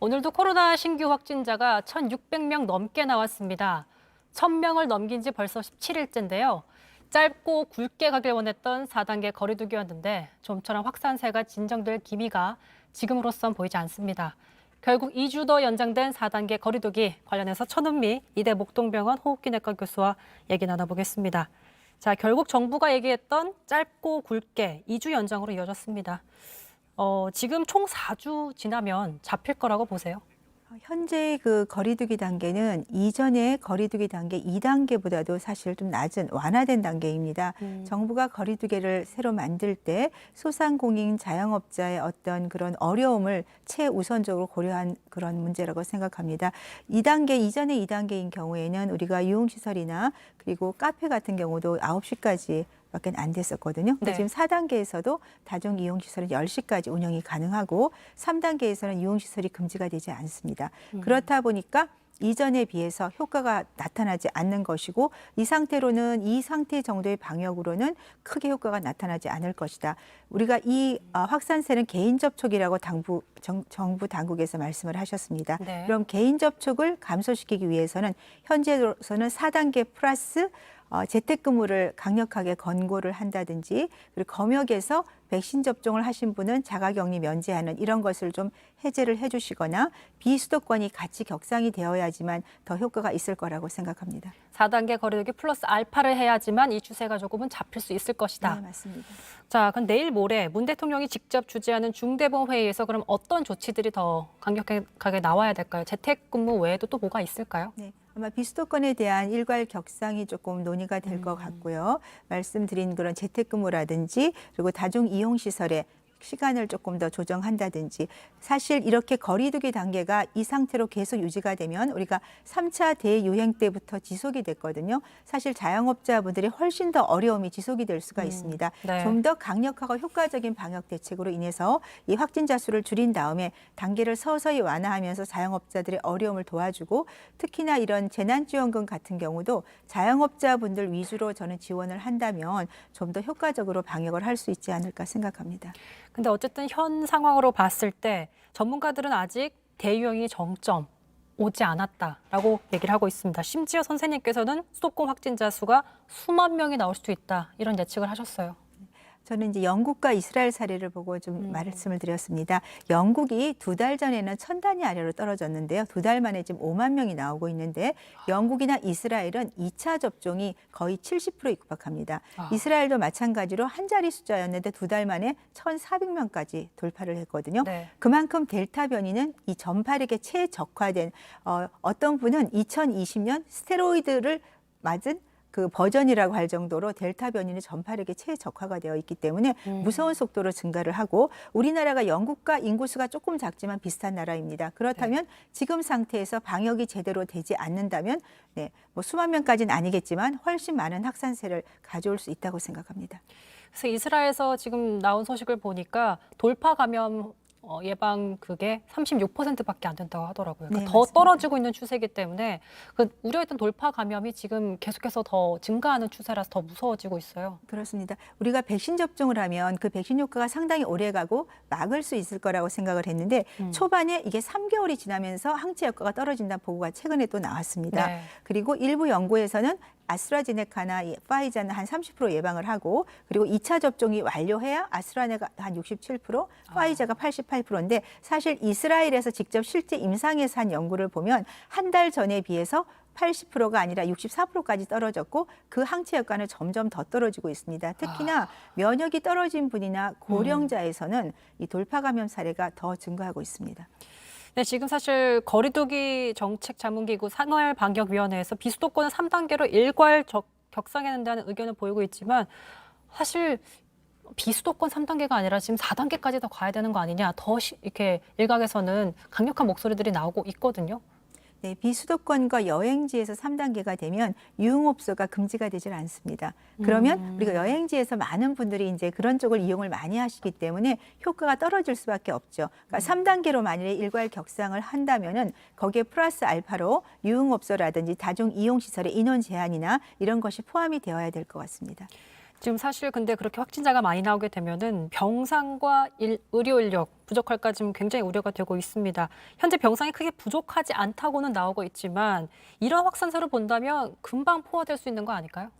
오늘도 코로나 신규 확진자가 1,600명 넘게 나왔습니다. 1,000명을 넘긴 지 벌써 17일째인데요. 짧고 굵게 가길 원했던 4단계 거리두기였는데 좀처럼 확산세가 진정될 기미가 지금으로선 보이지 않습니다. 결국 2주 더 연장된 4단계 거리두기 관련해서 천은미 이대 목동병원 호흡기내과 교수와 얘기 나눠보겠습니다. 자, 결국 정부가 얘기했던 짧고 굵게 2주 연장으로 이어졌습니다. 지금 총 4주 지나면 잡힐 거라고 보세요? 현재 그 거리두기 단계는 이전의 거리두기 단계 2단계보다도 사실 좀 낮은 완화된 단계입니다. 정부가 거리두기를 새로 만들 때 소상공인 자영업자의 어떤 그런 어려움을 최우선적으로 고려한 그런 문제라고 생각합니다. 2단계 이전의 2단계인 경우에는 우리가 유흥시설이나 그리고 카페 같은 경우도 9시까지 밖에 안 됐었거든요. 근데 네. 지금 4단계에서도 다중 이용시설은 10시까지 운영이 가능하고 3단계에서는 이용시설이 금지가 되지 않습니다. 그렇다 보니까 이전에 비해서 효과가 나타나지 않는 것이고 이 상태 정도의 방역으로는 크게 효과가 나타나지 않을 것이다. 우리가 이 확산세는 개인 접촉이라고 정부 당국에서 말씀을 하셨습니다. 네. 그럼 개인 접촉을 감소시키기 위해서는 현재로서는 4단계 플러스 재택근무를 강력하게 권고를 한다든지 그리고 검역에서 백신 접종을 하신 분은 자가격리 면제하는 이런 것을 좀 해제를 해주시거나 비수도권이 같이 격상이 되어야지만 더 효과가 있을 거라고 생각합니다. 4단계 거리두기 플러스 알파를 해야지만 이 추세가 조금은 잡힐 수 있을 것이다. 네, 맞습니다. 자, 그럼 내일 모레 문 대통령이 직접 주재하는 중대본 회의에서 그럼 어떤 조치들이 더 강력하게 나와야 될까요? 재택근무 외에도 또 뭐가 있을까요? 네. 아마 비수도권에 대한 일괄 격상이 조금 논의가 될 것 같고요. 말씀드린 그런 재택근무라든지 그리고 다중 이용시설에 시간을 조금 더 조정한다든지 사실 이렇게 거리두기 단계가 이 상태로 계속 유지가 되면 우리가 3차 대유행 때부터 지속이 됐거든요. 사실 자영업자분들이 훨씬 더 어려움이 지속이 될 수가 있습니다. 네. 좀 더 강력하고 효과적인 방역 대책으로 인해서 이 확진자 수를 줄인 다음에 단계를 서서히 완화하면서 자영업자들의 어려움을 도와주고 특히나 이런 재난지원금 같은 경우도 자영업자분들 위주로 저는 지원을 한다면 좀 더 효과적으로 방역을 할 수 있지 않을까 생각합니다. 근데 어쨌든 현 상황으로 봤을 때 전문가들은 아직 대유행이 정점 오지 않았다라고 얘기를 하고 있습니다. 심지어 선생님께서는 수도권 확진자 수가 수만 명이 나올 수도 있다 이런 예측을 하셨어요. 저는 이제 영국과 이스라엘 사례를 보고 좀 말씀을 드렸습니다. 영국이 2달 전에는 1,000단위 아래로 떨어졌는데요. 2달 만에 지금 5만 명이 나오고 있는데 영국이나 이스라엘은 2차 접종이 거의 70%에 육박합니다. 이스라엘도 마찬가지로 한 자리 숫자였는데 2달 만에 1,400명까지 돌파를 했거든요. 네. 그만큼 델타 변이는 이 전파력에 최적화된 어떤 분은 2020년 스테로이드를 맞은 그 버전이라고 할 정도로 델타 변이는 전파력에 최적화가 되어 있기 때문에 무서운 속도로 증가를 하고 우리나라가 영국과 인구수가 조금 작지만 비슷한 나라입니다. 그렇다면 지금 상태에서 방역이 제대로 되지 않는다면 뭐 수만 명까지는 아니겠지만 훨씬 많은 확산세를 가져올 수 있다고 생각합니다. 그래서 이스라엘에서 지금 나온 소식을 보니까 돌파 감염 예방 그게 36%밖에 안 된다고 하더라고요. 그러니까 네, 더 맞습니다. 떨어지고 있는 추세이기 때문에 그 우려했던 돌파 감염이 지금 계속해서 더 증가하는 추세라서 더 무서워지고 있어요. 그렇습니다. 우리가 백신 접종을 하면 그 백신 효과가 상당히 오래가고 막을 수 있을 거라고 생각을 했는데 초반에 이게 3개월이 지나면서 항체 효과가 떨어진다는 보고가 최근에 또 나왔습니다. 네. 그리고 일부 연구에서는 아스트라제네카나 파이자는 한 30% 예방을 하고 그리고 2차 접종이 완료해야 아스트라제네카 한 67%, 파이자가 88%인데 사실 이스라엘에서 직접 실제 임상에서 한 연구를 보면 한 달 전에 비해서 80%가 아니라 64%까지 떨어졌고 그 항체 효과는 점점 더 떨어지고 있습니다. 특히나 면역이 떨어진 분이나 고령자에서는 이 돌파 감염 사례가 더 증가하고 있습니다. 네, 지금 사실 거리두기 정책자문기구 생활방역위원회에서 비수도권은 3단계로 일괄 격상해야 한다는 의견을 보이고 있지만 사실 비수도권 3단계가 아니라 지금 4단계까지 더 가야 되는 거 아니냐. 이렇게 일각에서는 강력한 목소리들이 나오고 있거든요. 네, 비수도권과 여행지에서 3단계가 되면 유흥업소가 금지가 되질 않습니다. 그러면 우리가 여행지에서 많은 분들이 이제 그런 쪽을 이용을 많이 하시기 때문에 효과가 떨어질 수밖에 없죠. 그러니까 3단계로 만일에 일괄 격상을 한다면은 거기에 플러스 알파로 유흥업소라든지 다중 이용시설의 인원 제한이나 이런 것이 포함이 되어야 될 것 같습니다. 지금 사실 근데 그렇게 확진자가 많이 나오게 되면은 병상과 의료 인력 부족할까 지금 굉장히 우려가 되고 있습니다. 현재 병상이 크게 부족하지 않다고는 나오고 있지만 이런 확산세를 본다면 금방 포화될 수 있는 거 아닐까요?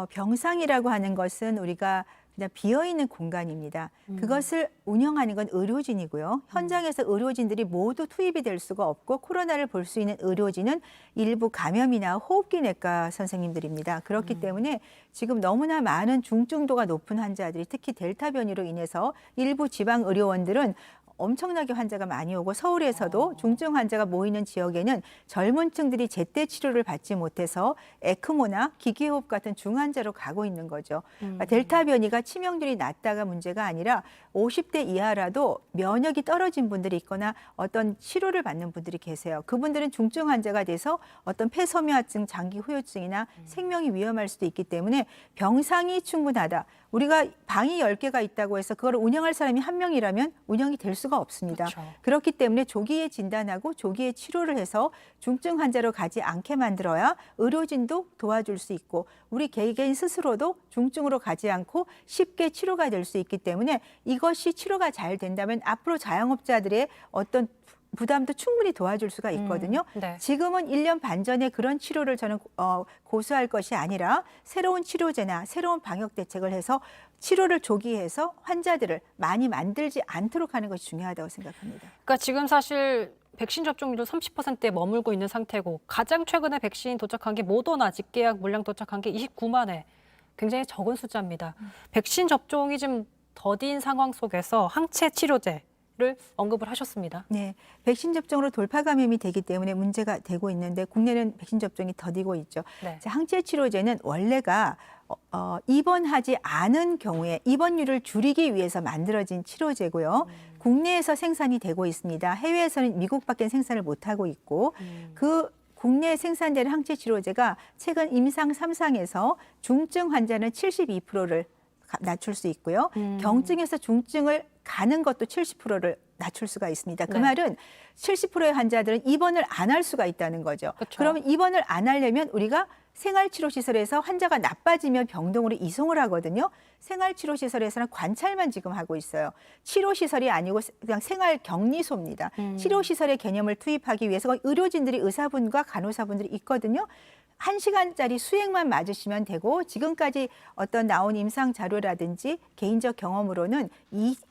병상이라고 하는 것은 우리가 그냥 비어있는 공간입니다. 그것을 운영하는 건 의료진이고요. 현장에서 의료진들이 모두 투입이 될 수가 없고 코로나를 볼 수 있는 의료진은 일부 감염이나 호흡기내과 선생님들입니다. 그렇기 때문에 지금 너무나 많은 중증도가 높은 환자들이 특히 델타 변이로 인해서 일부 지방 의료원들은 엄청나게 환자가 많이 오고 서울에서도 중증 환자가 모이는 지역에는 젊은 층들이 제때 치료를 받지 못해서 에크모나 기계호흡 같은 중환자로 가고 있는 거죠. 그러니까 델타 변이가 치명률이 낮다가 문제가 아니라 50대 이하라도 면역이 떨어진 분들이 있거나 어떤 치료를 받는 분들이 계세요. 그분들은 중증 환자가 돼서 어떤 폐섬유화증, 장기 후유증이나 생명이 위험할 수도 있기 때문에 병상이 충분하다. 우리가 방이 10개가 있다고 해서 그걸 운영할 사람이 한 명이라면 운영이 될 수가 없습니다. 그렇죠. 그렇기 때문에 조기에 진단하고 조기에 치료를 해서 중증 환자로 가지 않게 만들어야 의료진도 도와줄 수 있고 우리 개개인 스스로도 중증으로 가지 않고 쉽게 치료가 될 수 있기 때문에 이것이 치료가 잘 된다면 앞으로 자영업자들의 어떤 부담도 충분히 도와줄 수가 있거든요. 네. 지금은 1년 반 전에 그런 치료를 저는 고수할 것이 아니라 새로운 치료제나 새로운 방역 대책을 해서 치료를 조기에 해서 환자들을 많이 만들지 않도록 하는 것이 중요하다고 생각합니다. 그러니까 지금 사실 백신 접종률도 30%에 머물고 있는 상태고 가장 최근에 백신 도착한 게 모더나 직계약 물량 도착한 게 29만 회. 굉장히 적은 숫자입니다. 백신 접종이 좀 더딘 상황 속에서 항체 치료제를 언급을 하셨습니다. 네, 백신 접종으로 돌파 감염이 되기 때문에 문제가 되고 있는데 국내는 백신 접종이 더디고 있죠. 네. 항체 치료제는 원래가 입원하지 않은 경우에 입원율을 줄이기 위해서 만들어진 치료제고요. 국내에서 생산이 되고 있습니다. 해외에서는 미국밖에 생산을 못하고 있고 그 국내에 생산되는 항체 치료제가 최근 임상 3상에서 중증 환자는 72%를 낮출 수 있고요. 경증에서 중증을 가는 것도 70%를 낮출 수가 있습니다. 그 네. 말은 70%의 환자들은 입원을 안 할 수가 있다는 거죠. 그렇죠. 그러면 입원을 안 하려면 우리가 생활치료시설에서 환자가 나빠지면 병동으로 이송을 하거든요. 생활치료시설에서는 관찰만 지금 하고 있어요. 치료시설이 아니고 그냥 생활격리소입니다. 치료시설의 개념을 투입하기 위해서 의료진들이 의사분과 간호사분들이 있거든요. 1시간짜리 수액만 맞으시면 되고 지금까지 어떤 나온 임상 자료라든지 개인적 경험으로는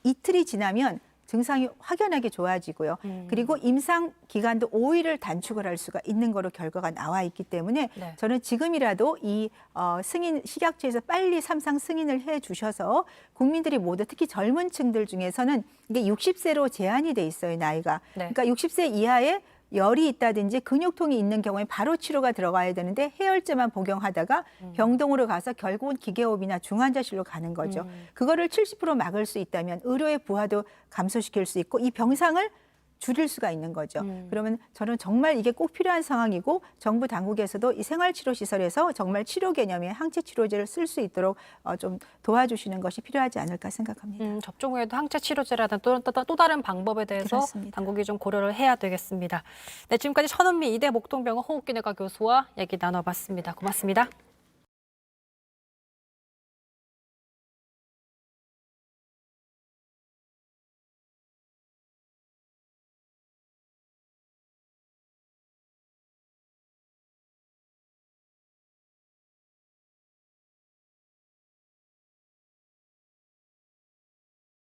이틀이 지나면 증상이 확연하게 좋아지고요. 그리고 임상 기간도 5일을 단축을 할 수가 있는 거로 결과가 나와 있기 때문에 네. 저는 지금이라도 이 승인 식약처에서 빨리 3상 승인을 해 주셔서 국민들이 모두 특히 젊은 층들 중에서는 이게 60세로 제한이 돼 있어요, 나이가. 네. 그러니까 60세 이하의 열이 있다든지 근육통이 있는 경우에 바로 치료가 들어가야 되는데 해열제만 복용하다가 병동으로 가서 결국은 기계호흡이나 중환자실로 가는 거죠. 그거를 70% 막을 수 있다면 의료의 부하도 감소시킬 수 있고 이 병상을 줄일 수가 있는 거죠. 그러면 저는 정말 이게 꼭 필요한 상황이고 정부 당국에서도 이 생활치료시설에서 정말 치료 개념의 항체 치료제를 쓸 수 있도록 좀 도와주시는 것이 필요하지 않을까 생각합니다. 접종 후에도 항체 치료제라든 또 다른 방법에 대해서 그렇습니다. 당국이 좀 고려를 해야 되겠습니다. 네, 지금까지 천은미 이대 목동병원 호흡기내과 교수와 얘기 나눠봤습니다. 고맙습니다.